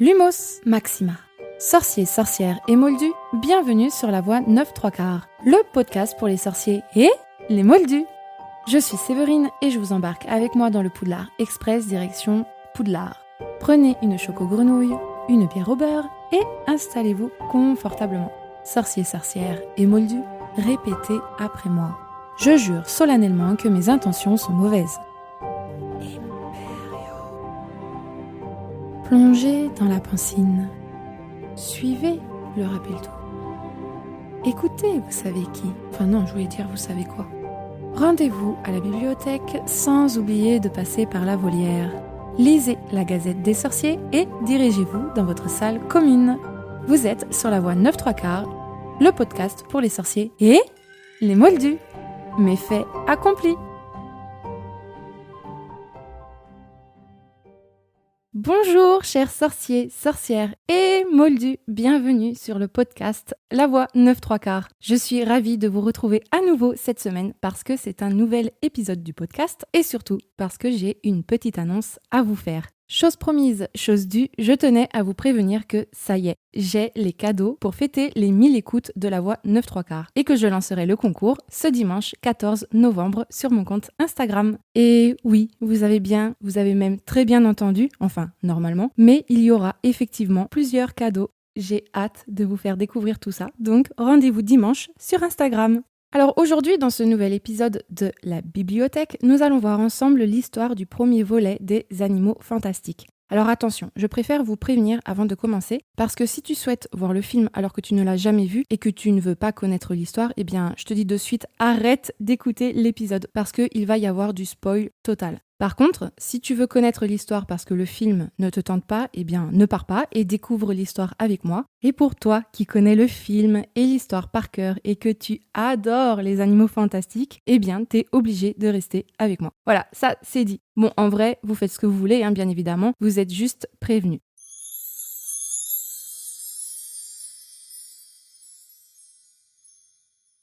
Lumos Maxima. Sorciers, sorcières et moldus, bienvenue sur la voie 9 3/4, le podcast pour les sorciers et les moldus. Je suis Séverine et je vous embarque avec moi dans le Poudlard Express direction Poudlard. Prenez une choco grenouille, une bière au beurre et installez-vous confortablement. Sorciers, sorcières et moldus, répétez après moi. Je jure solennellement que mes intentions sont mauvaises. Plongez dans la pancine. Suivez le rappel-tout. Écoutez, vous savez qui. Enfin non, je voulais dire vous savez quoi. Rendez-vous à la bibliothèque sans oublier de passer par la volière. Lisez la Gazette des sorciers et dirigez-vous dans votre salle commune. Vous êtes sur la voie 9 3/4, le podcast pour les sorciers et les moldus. Méfait accompli. Bonjour chers sorciers, sorcières et moldus, bienvenue sur le podcast La Voie 9 3/4. Je suis ravie de vous retrouver à nouveau cette semaine parce que c'est un nouvel épisode du podcast et surtout parce que j'ai une petite annonce à vous faire. Chose promise, chose due, je tenais à vous prévenir que ça y est, j'ai les cadeaux pour fêter les 1000 écoutes de La Voie 9 3/4 et que je lancerai le concours ce dimanche 14 novembre sur mon compte Instagram. Et oui, vous avez même très bien entendu, enfin normalement, mais il y aura effectivement plusieurs cadeaux. J'ai hâte de vous faire découvrir tout ça, donc rendez-vous dimanche sur Instagram. Alors aujourd'hui, dans ce nouvel épisode de la bibliothèque, nous allons voir ensemble l'histoire du premier volet des Animaux Fantastiques. Alors attention, je préfère vous prévenir avant de commencer, parce que si tu souhaites voir le film alors que tu ne l'as jamais vu et que tu ne veux pas connaître l'histoire, eh bien je te dis de suite, arrête d'écouter l'épisode, parce qu'il va y avoir du spoil total. Par contre, si tu veux connaître l'histoire parce que le film ne te tente pas, eh bien ne pars pas et découvre l'histoire avec moi. Et pour toi qui connais le film et l'histoire par cœur et que tu adores les animaux fantastiques, eh bien t'es obligé de rester avec moi. Voilà, ça c'est dit. Bon, en vrai, vous faites ce que vous voulez, bien évidemment, vous êtes juste prévenus.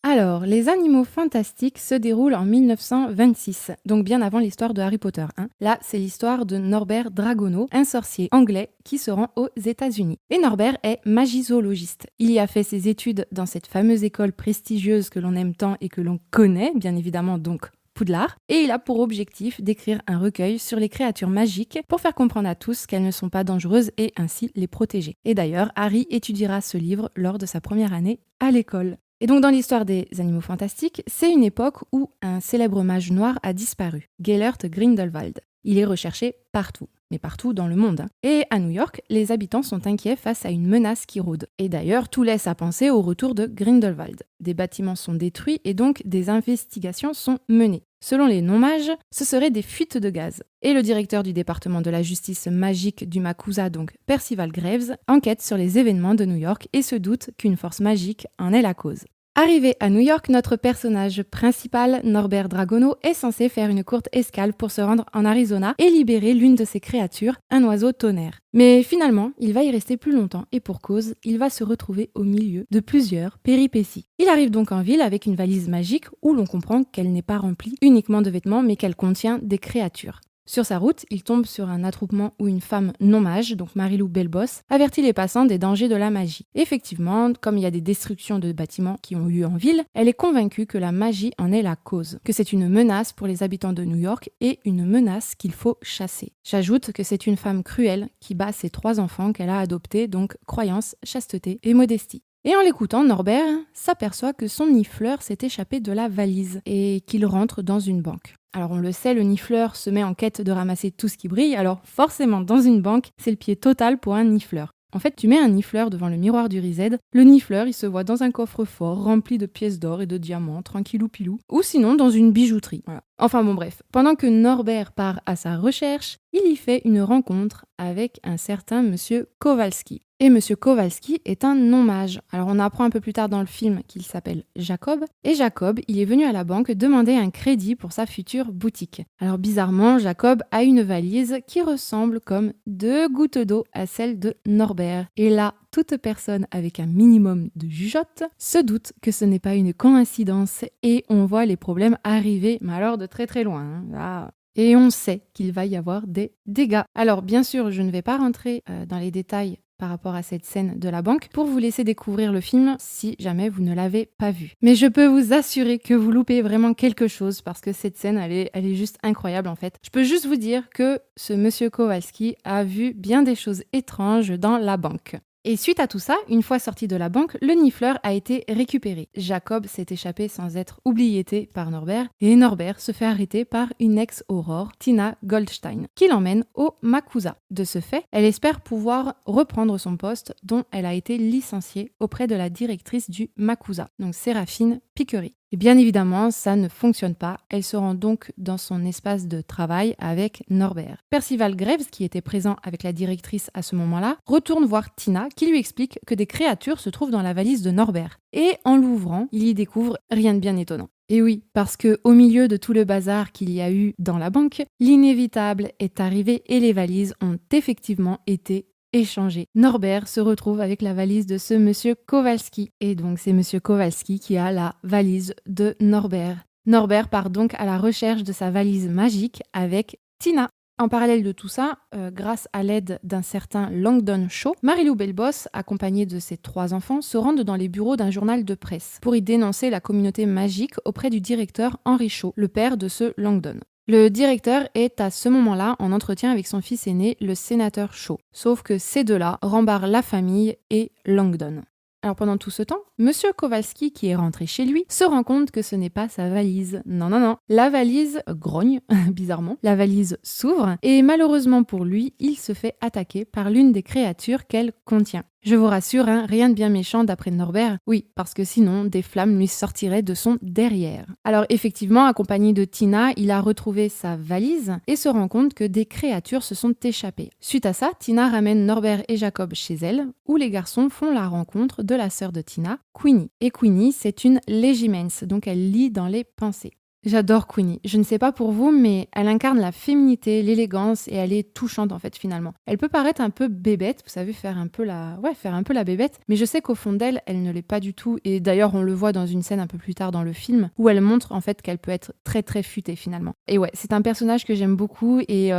Alors, les Animaux Fantastiques se déroulent en 1926, donc bien avant l'histoire de Harry Potter. Là, c'est l'histoire de Norbert Dragono, un sorcier anglais qui se rend aux États-Unis. Et Norbert est magizoologiste. Il y a fait ses études dans cette fameuse école prestigieuse que l'on aime tant et que l'on connaît, bien évidemment donc Poudlard, et il a pour objectif d'écrire un recueil sur les créatures magiques pour faire comprendre à tous qu'elles ne sont pas dangereuses et ainsi les protéger. Et d'ailleurs, Harry étudiera ce livre lors de sa première année à l'école. Et donc dans l'histoire des Animaux Fantastiques, c'est une époque où un célèbre mage noir a disparu, Gellert Grindelwald. Il est recherché partout, mais partout dans le monde. Et à New York, les habitants sont inquiets face à une menace qui rôde. Et d'ailleurs, tout laisse à penser au retour de Grindelwald. Des bâtiments sont détruits et donc des investigations sont menées. Selon les non-mages, ce seraient des fuites de gaz. Et le directeur du département de la justice magique du Makusa, donc Percival Graves, enquête sur les événements de New York et se doute qu'une force magique en est la cause. Arrivé à New York, notre personnage principal, Norbert Dragono, est censé faire une courte escale pour se rendre en Arizona et libérer l'une de ses créatures, un oiseau tonnerre. Mais finalement, il va y rester plus longtemps et pour cause, il va se retrouver au milieu de plusieurs péripéties. Il arrive donc en ville avec une valise magique où l'on comprend qu'elle n'est pas remplie uniquement de vêtements mais qu'elle contient des créatures. Sur sa route, il tombe sur un attroupement où une femme non-mage, donc Marilou Belbos, avertit les passants des dangers de la magie. Effectivement, comme il y a des destructions de bâtiments qui ont eu en ville, elle est convaincue que la magie en est la cause, que c'est une menace pour les habitants de New York et une menace qu'il faut chasser. J'ajoute que c'est une femme cruelle qui bat ses 3 enfants qu'elle a adoptés, donc croyance, chasteté et modestie. Et en l'écoutant, Norbert s'aperçoit que son nifleur s'est échappé de la valise et qu'il rentre dans une banque. Alors on le sait, le nifleur se met en quête de ramasser tout ce qui brille, alors forcément dans une banque, c'est le pied total pour un nifleur. En fait, tu mets un nifleur devant le miroir du Rised, le nifleur il se voit dans un coffre-fort rempli de pièces d'or et de diamants, tranquillou pilou, ou sinon dans une bijouterie. Voilà. Enfin bon bref, pendant que Norbert part à sa recherche, il y fait une rencontre avec un certain monsieur Kowalski. Et monsieur Kowalski est un non-mage. Alors on apprend un peu plus tard dans le film qu'il s'appelle Jacob. Et Jacob, il est venu à la banque demander un crédit pour sa future boutique. Alors bizarrement, Jacob a une valise qui ressemble comme 2 gouttes d'eau à celle de Norbert. Et là, toute personne avec un minimum de jugeote se doute que ce n'est pas une coïncidence et on voit les problèmes arriver, mais alors de très très loin. Là. Et on sait qu'il va y avoir des dégâts. Alors bien sûr, je ne vais pas rentrer dans les détails par rapport à cette scène de la banque pour vous laisser découvrir le film si jamais vous ne l'avez pas vu. Mais je peux vous assurer que vous loupez vraiment quelque chose parce que cette scène, elle est juste incroyable en fait. Je peux juste vous dire que ce monsieur Kowalski a vu bien des choses étranges dans la banque. Et suite à tout ça, une fois sorti de la banque, le nifleur a été récupéré. Jacob s'est échappé sans être oubliété par Norbert, et Norbert se fait arrêter par une ex-Aurore, Tina Goldstein, qui l'emmène au Makusa. De ce fait, elle espère pouvoir reprendre son poste dont elle a été licenciée auprès de la directrice du Makusa, donc Séraphine Piquery. Et bien évidemment, ça ne fonctionne pas. Elle se rend donc dans son espace de travail avec Norbert. Percival Graves, qui était présent avec la directrice à ce moment-là, retourne voir Tina, qui lui explique que des créatures se trouvent dans la valise de Norbert. Et en l'ouvrant, il y découvre rien de bien étonnant. Et oui, parce que au milieu de tout le bazar qu'il y a eu dans la banque, l'inévitable est arrivé et les valises ont effectivement été échangé. Norbert se retrouve avec la valise de ce monsieur Kowalski. Et donc c'est monsieur Kowalski qui a la valise de Norbert. Norbert part donc à la recherche de sa valise magique avec Tina. En parallèle de tout ça, grâce à l'aide d'un certain Langdon Shaw, Marilou Belbos, accompagnée de ses 3 enfants, se rendent dans les bureaux d'un journal de presse pour y dénoncer la communauté magique auprès du directeur Henry Shaw, le père de ce Langdon. Le directeur est à ce moment-là en entretien avec son fils aîné, le sénateur Shaw. Sauf que ces deux-là rembarrent la famille et Langdon. Alors pendant tout ce temps, monsieur Kowalski, qui est rentré chez lui, se rend compte que ce n'est pas sa valise. Non, non, non. La valise grogne, bizarrement. La valise s'ouvre et malheureusement pour lui, il se fait attaquer par l'une des créatures qu'elle contient. Je vous rassure, rien de bien méchant d'après Norbert. Oui, parce que sinon, des flammes lui sortiraient de son derrière. Alors effectivement, accompagné de Tina, il a retrouvé sa valise et se rend compte que des créatures se sont échappées. Suite à ça, Tina ramène Norbert et Jacob chez elle, où les garçons font la rencontre de la sœur de Tina, Queenie. Et Queenie, c'est une Legimens, donc elle lit dans les pensées. J'adore Queenie. Je ne sais pas pour vous, mais elle incarne la féminité, l'élégance et elle est touchante en fait finalement. Elle peut paraître un peu bébête, vous savez, faire un peu la bébête, mais je sais qu'au fond d'elle, elle ne l'est pas du tout. Et d'ailleurs, on le voit dans une scène un peu plus tard dans le film où elle montre en fait qu'elle peut être très très futée finalement. Et ouais, c'est un personnage que j'aime beaucoup et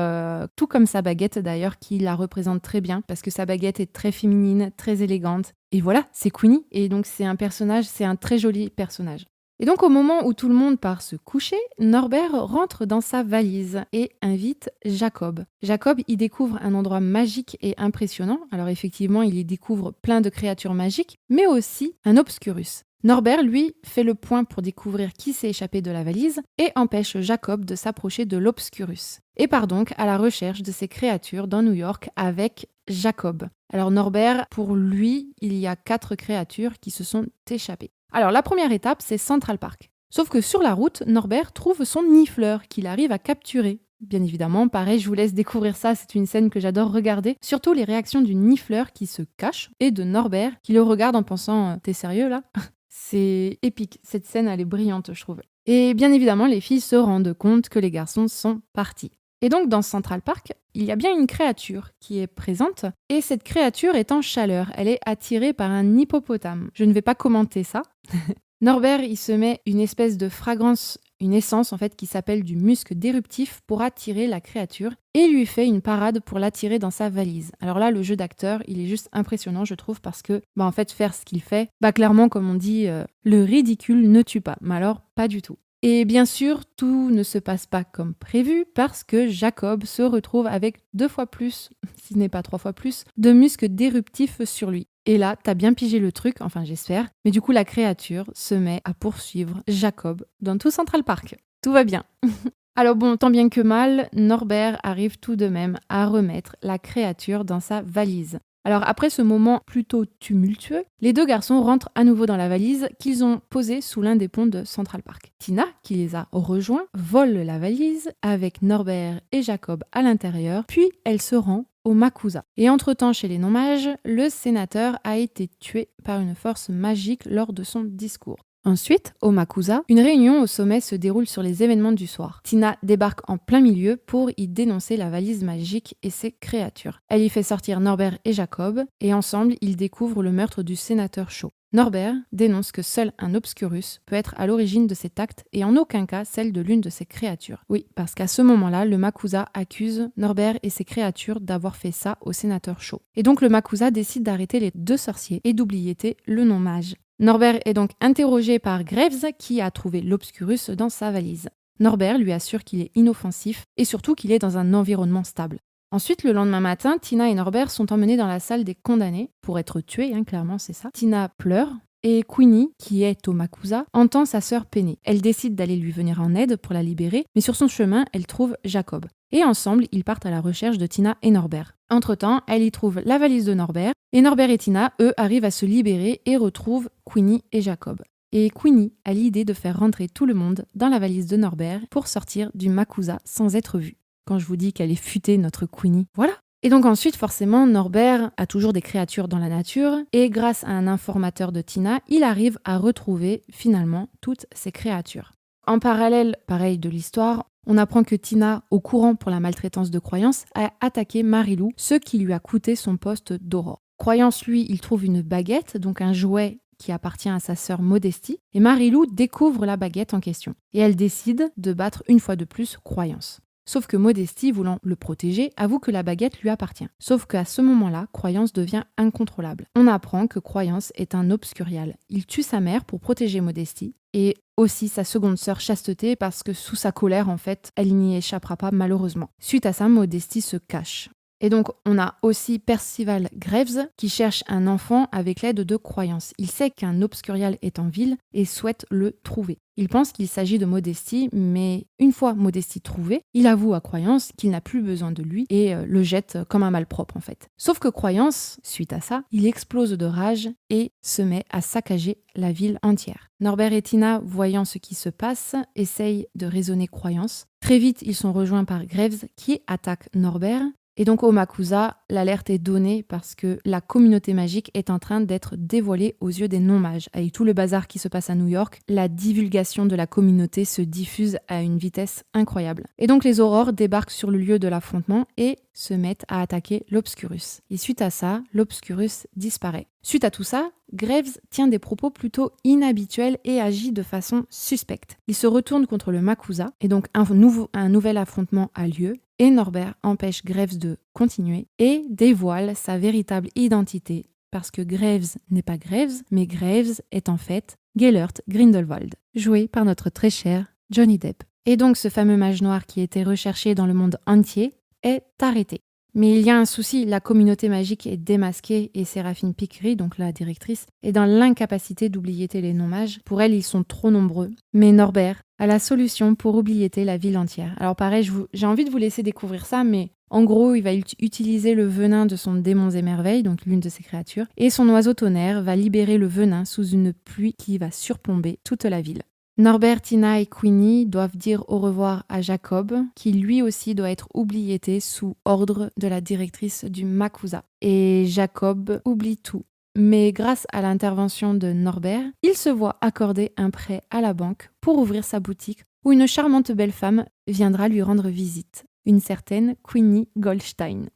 tout comme sa baguette d'ailleurs qui la représente très bien parce que sa baguette est très féminine, très élégante. Et voilà, c'est Queenie et donc c'est un très joli personnage. Et donc au moment où tout le monde part se coucher, Norbert rentre dans sa valise et invite Jacob. Jacob y découvre un endroit magique et impressionnant. Alors effectivement, il y découvre plein de créatures magiques, mais aussi un Obscurus. Norbert, lui, fait le point pour découvrir qui s'est échappé de la valise et empêche Jacob de s'approcher de l'Obscurus. Et part donc à la recherche de ces créatures dans New York avec Jacob. Alors Norbert, pour lui, il y a 4 créatures qui se sont échappées. Alors la première étape, c'est Central Park. Sauf que sur la route, Norbert trouve son nifleur qu'il arrive à capturer. Bien évidemment, pareil, je vous laisse découvrir ça, c'est une scène que j'adore regarder. Surtout les réactions du nifleur qui se cache et de Norbert qui le regarde en pensant « T'es sérieux là ?» C'est épique, cette scène elle est brillante je trouve. Et bien évidemment, les filles se rendent compte que les garçons sont partis. Et donc dans Central Park, il y a bien une créature qui est présente et cette créature est en chaleur, elle est attirée par un hippopotame. Je ne vais pas commenter ça. Norbert, il se met une espèce de fragrance, une essence en fait qui s'appelle du musc déruptif pour attirer la créature et lui fait une parade pour l'attirer dans sa valise. Alors là, le jeu d'acteur, il est juste impressionnant je trouve parce que en fait faire ce qu'il fait, clairement comme on dit, le ridicule ne tue pas, mais alors pas du tout. Et bien sûr, tout ne se passe pas comme prévu parce que Jacob se retrouve avec 2 fois plus, si ce n'est pas 3 fois plus, de muscles déruptifs sur lui. Et là, t'as bien pigé le truc, enfin j'espère, mais du coup la créature se met à poursuivre Jacob dans tout Central Park. Tout va bien. Alors bon, tant bien que mal, Norbert arrive tout de même à remettre la créature dans sa valise. Alors après ce moment plutôt tumultueux, les 2 garçons rentrent à nouveau dans la valise qu'ils ont posée sous l'un des ponts de Central Park. Tina, qui les a rejoints, vole la valise avec Norbert et Jacob à l'intérieur, puis elle se rend au Makusa. Et entre-temps, chez les non-mages, le sénateur a été tué par une force magique lors de son discours. Ensuite, au Makusa, une réunion au sommet se déroule sur les événements du soir. Tina débarque en plein milieu pour y dénoncer la valise magique et ses créatures. Elle y fait sortir Norbert et Jacob, et ensemble, ils découvrent le meurtre du sénateur Shaw. Norbert dénonce que seul un Obscurus peut être à l'origine de cet acte et en aucun cas celle de l'une de ses créatures. Oui, parce qu'à ce moment-là, le Makusa accuse Norbert et ses créatures d'avoir fait ça au sénateur Shaw. Et donc le Makusa décide d'arrêter les 2 sorciers et d'oublier le non-mage. Norbert est donc interrogé par Graves qui a trouvé l'Obscurus dans sa valise. Norbert lui assure qu'il est inoffensif et surtout qu'il est dans un environnement stable. Ensuite, le lendemain matin, Tina et Norbert sont emmenés dans la salle des condamnés pour être tués, clairement c'est ça. Tina pleure et Queenie, qui est au Makusa, entend sa sœur peiner. Elle décide d'aller lui venir en aide pour la libérer, mais sur son chemin, elle trouve Jacob. Et ensemble, ils partent à la recherche de Tina et Norbert. Entre-temps, elle y trouve la valise de Norbert, et Norbert et Tina, eux, arrivent à se libérer et retrouvent Queenie et Jacob. Et Queenie a l'idée de faire rentrer tout le monde dans la valise de Norbert pour sortir du Makusa sans être vue. Quand je vous dis qu'elle est futée, notre Queenie, voilà. Et donc ensuite, forcément, Norbert a toujours des créatures dans la nature, et grâce à un informateur de Tina, il arrive à retrouver finalement toutes ces créatures. En parallèle, pareil de l'histoire, on apprend que Tina, au courant pour la maltraitance de Croyance, a attaqué Marilou, ce qui lui a coûté son poste d'Aurore. Croyance, lui, il trouve une baguette, donc un jouet qui appartient à sa sœur Modestie, et Marilou découvre la baguette en question. Et elle décide de battre une fois de plus Croyance. Sauf que Modestie, voulant le protéger, avoue que la baguette lui appartient. Sauf qu'à ce moment-là, Croyance devient incontrôlable. On apprend que Croyance est un obscurial. Il tue sa mère pour protéger Modestie, et aussi sa seconde sœur Chasteté parce que sous sa colère, en fait, elle n'y échappera pas malheureusement. Suite à ça, Modestie se cache. Et donc, on a aussi Percival Graves qui cherche un enfant avec l'aide de Croyance. Il sait qu'un obscurial est en ville et souhaite le trouver. Il pense qu'il s'agit de Modestie, mais une fois Modestie trouvée, il avoue à Croyance qu'il n'a plus besoin de lui et le jette comme un malpropre en fait. Sauf que Croyance, suite à ça, il explose de rage et se met à saccager la ville entière. Norbert et Tina, voyant ce qui se passe, essayent de raisonner Croyance. Très vite, ils sont rejoints par Graves qui attaque Norbert. Et donc au Makusa, l'alerte est donnée parce que la communauté magique est en train d'être dévoilée aux yeux des non-mages. Avec tout le bazar qui se passe à New York, la divulgation de la communauté se diffuse à une vitesse incroyable. Et donc les aurores débarquent sur le lieu de l'affrontement et se mettent à attaquer l'Obscurus. Et suite à ça, l'Obscurus disparaît. Suite à tout ça, Graves tient des propos plutôt inhabituels et agit de façon suspecte. Il se retourne contre le Makusa et donc un nouvel affrontement a lieu. Et Norbert empêche Graves de continuer et dévoile sa véritable identité parce que Graves n'est pas Graves, mais Graves est en fait Gellert Grindelwald, joué par notre très cher Johnny Depp. Et donc ce fameux mage noir qui était recherché dans le monde entier est arrêté. Mais il y a un souci, la communauté magique est démasquée et Séraphine Picquery, donc la directrice, est dans l'incapacité d'oublier les non-mages. Pour elle, ils sont trop nombreux. Mais Norbert a la solution pour oublier la ville entière. Alors pareil, j'ai envie de vous laisser découvrir ça, mais en gros, il va utiliser le venin de son démons et merveilles, donc l'une de ses créatures, et son oiseau tonnerre va libérer le venin sous une pluie qui va surplomber toute la ville. Norbert, Tina et Queenie doivent dire au revoir à Jacob, qui lui aussi doit être oubliété sous ordre de la directrice du Makusa. Et Jacob oublie tout. Mais grâce à l'intervention de Norbert, il se voit accorder un prêt à la banque pour ouvrir sa boutique où une charmante belle femme viendra lui rendre visite, une certaine Queenie Goldstein.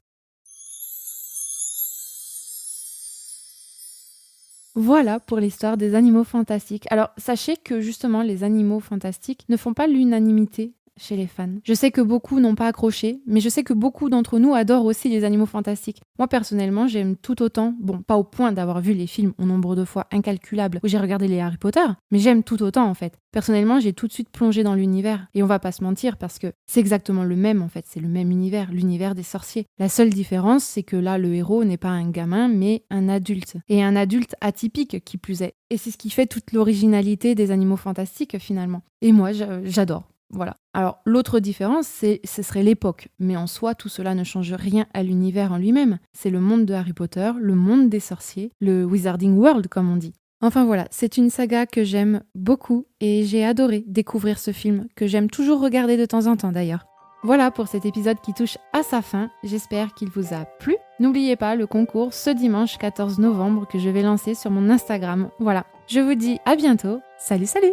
Voilà pour l'histoire des animaux fantastiques. Alors, sachez que justement, les animaux fantastiques ne font pas l'unanimité chez les fans. Je sais que beaucoup n'ont pas accroché, mais je sais que beaucoup d'entre nous adorent aussi les animaux fantastiques. Moi, personnellement, j'aime tout autant, bon, pas au point d'avoir vu les films au nombre de fois incalculable où j'ai regardé les Harry Potter, mais j'aime tout autant en fait. Personnellement, j'ai tout de suite plongé dans l'univers. Et on va pas se mentir parce que c'est exactement le même en fait, c'est le même univers, l'univers des sorciers. La seule différence, c'est que là, le héros n'est pas un gamin, mais un adulte. Et un adulte atypique qui plus est. Et c'est ce qui fait toute l'originalité des animaux fantastiques finalement. Et moi, j'adore. Voilà. Alors, l'autre différence, ce serait l'époque. Mais en soi, tout cela ne change rien à l'univers en lui-même. C'est le monde de Harry Potter, le monde des sorciers, le Wizarding World, comme on dit. Enfin voilà, c'est une saga que j'aime beaucoup et j'ai adoré découvrir ce film, que j'aime toujours regarder de temps en temps d'ailleurs. Voilà pour cet épisode qui touche à sa fin. J'espère qu'il vous a plu. N'oubliez pas le concours ce dimanche 14 novembre que je vais lancer sur mon Instagram. Voilà, je vous dis à bientôt. Salut, salut!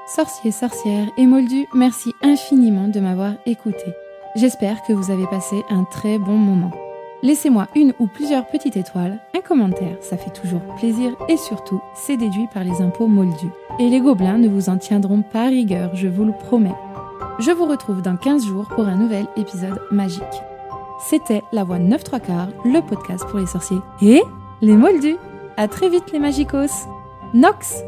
Sorciers, sorcières et moldus, merci infiniment de m'avoir écouté. J'espère que vous avez passé un très bon moment. Laissez-moi une ou plusieurs petites étoiles, un commentaire, ça fait toujours plaisir et surtout, c'est déduit par les impôts moldus. Et les gobelins ne vous en tiendront pas rigueur, je vous le promets. Je vous retrouve dans 15 jours pour un nouvel épisode magique. C'était La Voix 9 3/4, le podcast pour les sorciers et les moldus. À très vite les magicos. Nox!